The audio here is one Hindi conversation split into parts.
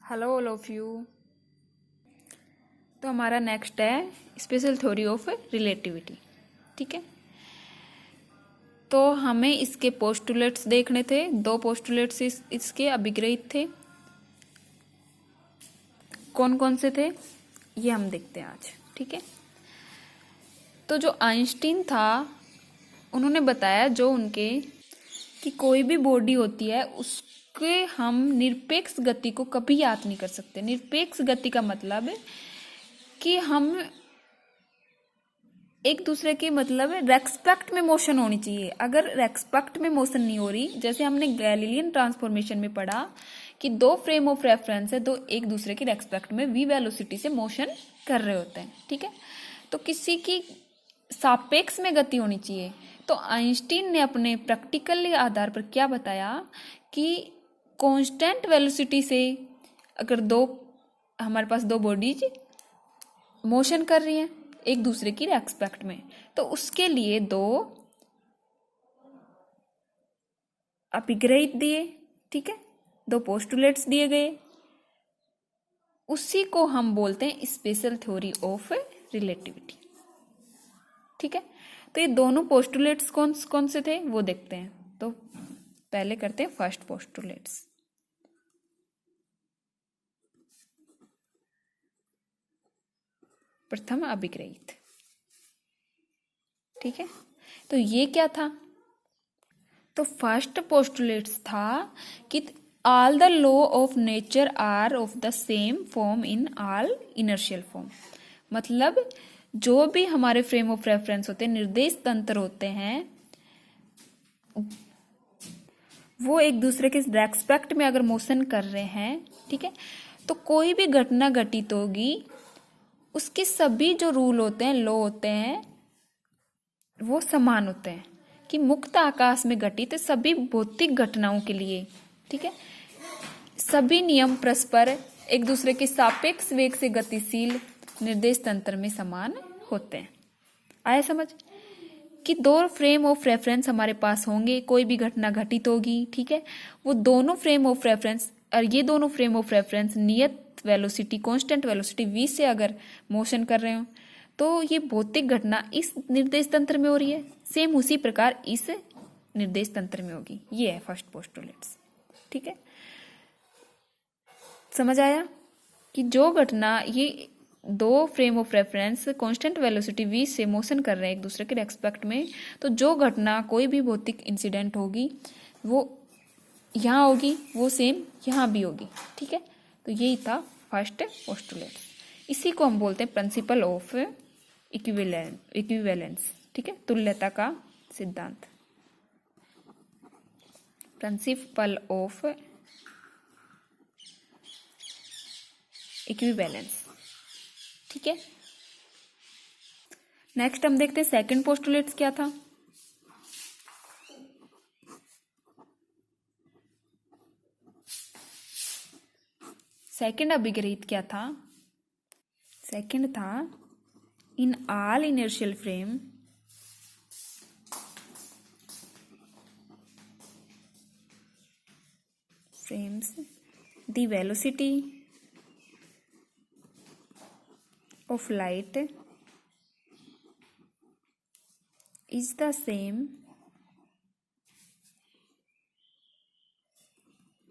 Hello all of you. तो हमारा नेक्स्ट है स्पेशल थ्योरी ऑफ रिलेटिविटी। ठीक है, तो हमें इसके पोस्टुलेट्स देखने थे। दो पोस्टुलेट्स इसके अभिग्रहित थे। कौन कौन से थे ये हम देखते हैं आज। ठीक है, तो जो आइंस्टीन था उन्होंने बताया जो उनके कि कोई भी बॉडी होती है उसके हम निरपेक्ष गति को कभी याद नहीं कर सकते। निरपेक्ष गति का मतलब है कि हम एक दूसरे की मतलब रेस्पेक्ट में मोशन होनी चाहिए। अगर रेस्पेक्ट में मोशन नहीं हो रही, जैसे हमने गैलीलियन ट्रांसफॉर्मेशन में पढ़ा कि दो फ्रेम ऑफ रेफरेंस है, दो एक दूसरे की रेस्पेक्ट में वी वेलोसिटी से मोशन कर रहे होते हैं। ठीक है, तो किसी की सापेक्ष में गति होनी चाहिए। तो आइंस्टीन ने अपने प्रैक्टिकल आधार पर क्या बताया कि कांस्टेंट वेलोसिटी से अगर हमारे पास दो बॉडीज मोशन कर रही हैं एक दूसरे की रेस्पेक्ट में, तो उसके लिए दो अभिग्रहित दिए। ठीक है, दो पोस्टुलेट्स दिए गए, उसी को हम बोलते हैं स्पेशल थ्योरी ऑफ रिलेटिविटी। ठीक है, तो ये दोनों पोस्टुलेट्स कौन कौन से थे वो देखते हैं। तो पहले करते हैं फर्स्ट पोस्टुलेट्स। प्रथम अभिग्रहित। ठीक है, तो ये क्या था? तो फर्स्ट पोस्टुलेट्स था कि all the law of nature are of the same form in all inertial form. मतलब जो भी हमारे फ्रेम ऑफ रेफरेंस होते हैं, निर्देश तंत्र होते हैं, वो एक दूसरे के रेस्पेक्ट में अगर मोशन कर रहे हैं, ठीक है, तो कोई भी घटना घटित होगी उसके सभी जो रूल होते हैं, लॉ होते हैं, वो समान होते हैं कि मुक्त आकाश में घटित सभी भौतिक घटनाओं के लिए, ठीक है, सभी नियम परस्पर एक दूसरे के सापेक्ष वेग से गतिशील निर्देश तंत्र में समान होते हैं। आया समझ कि दो फ्रेम ऑफ रेफरेंस हमारे पास होंगे, कोई भी घटना घटित होगी, ठीक है, वो दोनों फ्रेम ऑफ रेफरेंस और ये दोनों फ्रेम ऑफ रेफरेंस नियत वेलोसिटी कांस्टेंट वेलोसिटी v से अगर मोशन कर रहे हो तो ये भौतिक घटना इस निर्देश तंत्र में हो रही है, सेम उसी प्रकार इस निर्देश तंत्र में होगी। ये है फर्स्ट पोस्टुलेट्स। ठीक है, समझ आया कि जो घटना ये दो frame of reference constant velocity v से मोशन कर रहे हैं एक दूसरे के रेस्पेक्ट में, तो जो घटना कोई भी भौतिक इंसिडेंट होगी वो यहाँ होगी, वो सेम यहाँ भी होगी। ठीक है, तो यही था फर्स्ट पोस्टुलेट। इसी को हम बोलते हैं प्रिंसिपल ऑफ इक्विवेलेंस। ठीक है, तुल्यता का सिद्धांत, प्रिंसिपल ऑफ इक्विवेलेंस। ठीक है, नेक्स्ट हम देखते हैं सेकंड पोस्टुलेट्स क्या था। सेकंड अभिग्रहित क्या था? सेकंड था इन all inertial frames the velocity of light is the same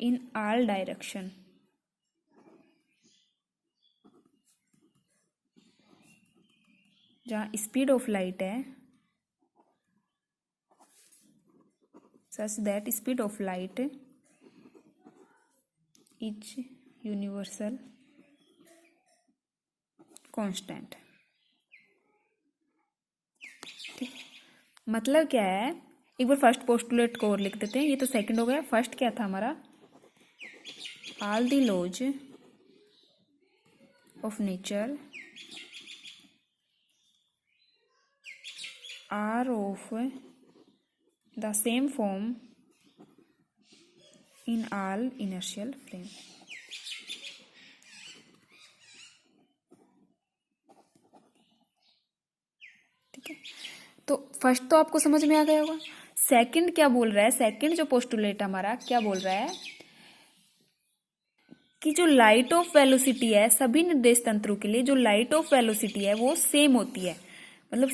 in all direction। जहाँ स्पीड ऑफ लाइट है such that speed of light is universal constant. ठीक, मतलब क्या है, एक बार फर्स्ट पोस्टुलेट को और लिख देते हैं। ये तो सेकंड हो गया। फर्स्ट क्या था हमारा? All the laws of nature are of the same form in all inertial frame. तो फर्स्ट तो आपको समझ में आ गया होगा। सेकंड क्या बोल रहा है? सेकंड जो पोस्टुलेट हमारा क्या बोल रहा है कि जो लाइट ऑफ वेलोसिटी है सभी निर्देश तंत्रों के लिए, जो लाइट ऑफ वेलोसिटी है वो सेम होती है, मतलब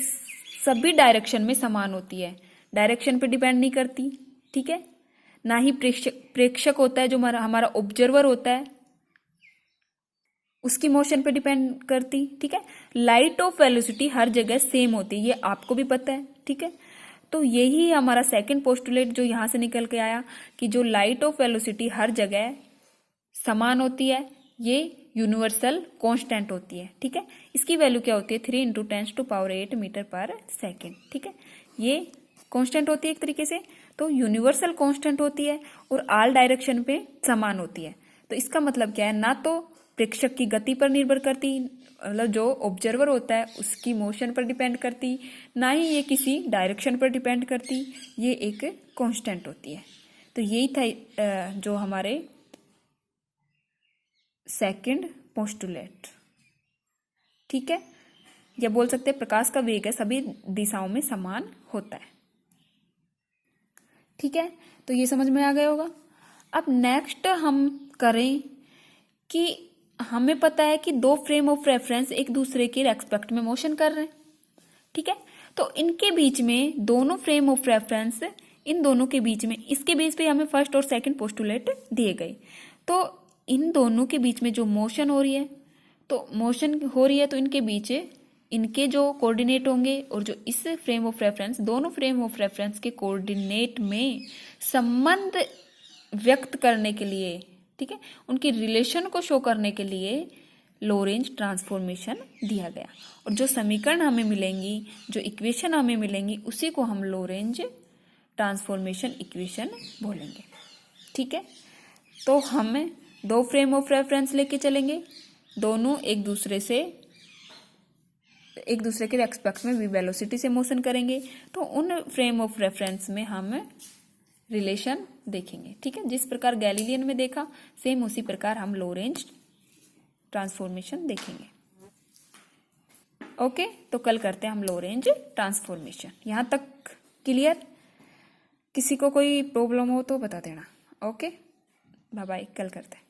सभी डायरेक्शन में समान होती है, डायरेक्शन पे डिपेंड नहीं करती, ठीक है। ना ही प्रेक्षक होता है जो हमारा ऑब्जर्वर होता है उसकी मोशन पे डिपेंड करती, ठीक है। लाइट ऑफ वेलोसिटी हर जगह सेम होती है, ये आपको भी पता है, ठीक है। तो यही हमारा सेकंड पोस्टुलेट जो यहां से निकल के आया कि जो लाइट ऑफ वेलोसिटी हर जगह समान होती है, ये यूनिवर्सल कांस्टेंट होती है, ठीक है। इसकी वैल्यू क्या होती है 3 × 10⁸ मीटर पर सेकेंड, ठीक है। ये कांस्टेंट होती है एक तरीके से, तो यूनिवर्सल कांस्टेंट होती है और ऑल डायरेक्शन पे समान होती है। तो इसका मतलब क्या है, ना तो प्रेक्षक की गति पर निर्भर करती, मतलब जो ऑब्जर्वर होता है उसकी मोशन पर डिपेंड करती, ना ही ये किसी डायरेक्शन पर डिपेंड करती, ये एक कांस्टेंट होती है। तो यही था जो हमारे सेकंड पोस्टुलेट, ठीक है। या बोल सकते हैं प्रकाश का वेग है सभी दिशाओं में समान होता है, ठीक है। तो ये समझ में आ गया होगा। अब नेक्स्ट हम करें कि हमें पता है कि दो फ्रेम ऑफ रेफरेंस एक दूसरे के रेस्पेक्ट में मोशन कर रहे हैं, ठीक है। तो इनके बीच में दोनों फ्रेम ऑफ रेफरेंस, इन दोनों के बीच में, इसके बेस पे हमें फर्स्ट और सेकंड पोस्टुलेट दिए गए। तो इन दोनों के बीच में जो मोशन हो रही है, तो इनके बीच इनके जो कोऑर्डिनेट होंगे और जो इस फ्रेम ऑफ रेफरेंस, दोनों फ्रेम ऑफ रेफरेंस के कोऑर्डिनेट में संबंध व्यक्त करने के लिए, ठीक है, उनकी रिलेशन को शो करने के लिए लोरेंज ट्रांसफॉर्मेशन दिया गया। और जो समीकरण हमें मिलेंगी, जो इक्वेशन हमें मिलेंगी, उसी को हम लोरेंज ट्रांसफॉर्मेशन इक्वेशन बोलेंगे, ठीक है। तो हम दो फ्रेम ऑफ रेफरेंस लेके चलेंगे, दोनों एक दूसरे के रेस्पेक्ट में वेलोसिटी से मोशन करेंगे। तो उन फ्रेम ऑफ रेफरेंस में हम रिलेशन देखेंगे, ठीक है। जिस प्रकार गैलीलियन में देखा सेम उसी प्रकार हम लोरेंज ट्रांसफॉर्मेशन देखेंगे। ओके, तो कल करते हैं हम लोरेंज ट्रांसफॉर्मेशन। यहां तक क्लियर? किसी को कोई प्रॉब्लम हो तो बता देना। ओके, बाय बाय, कल करते हैं।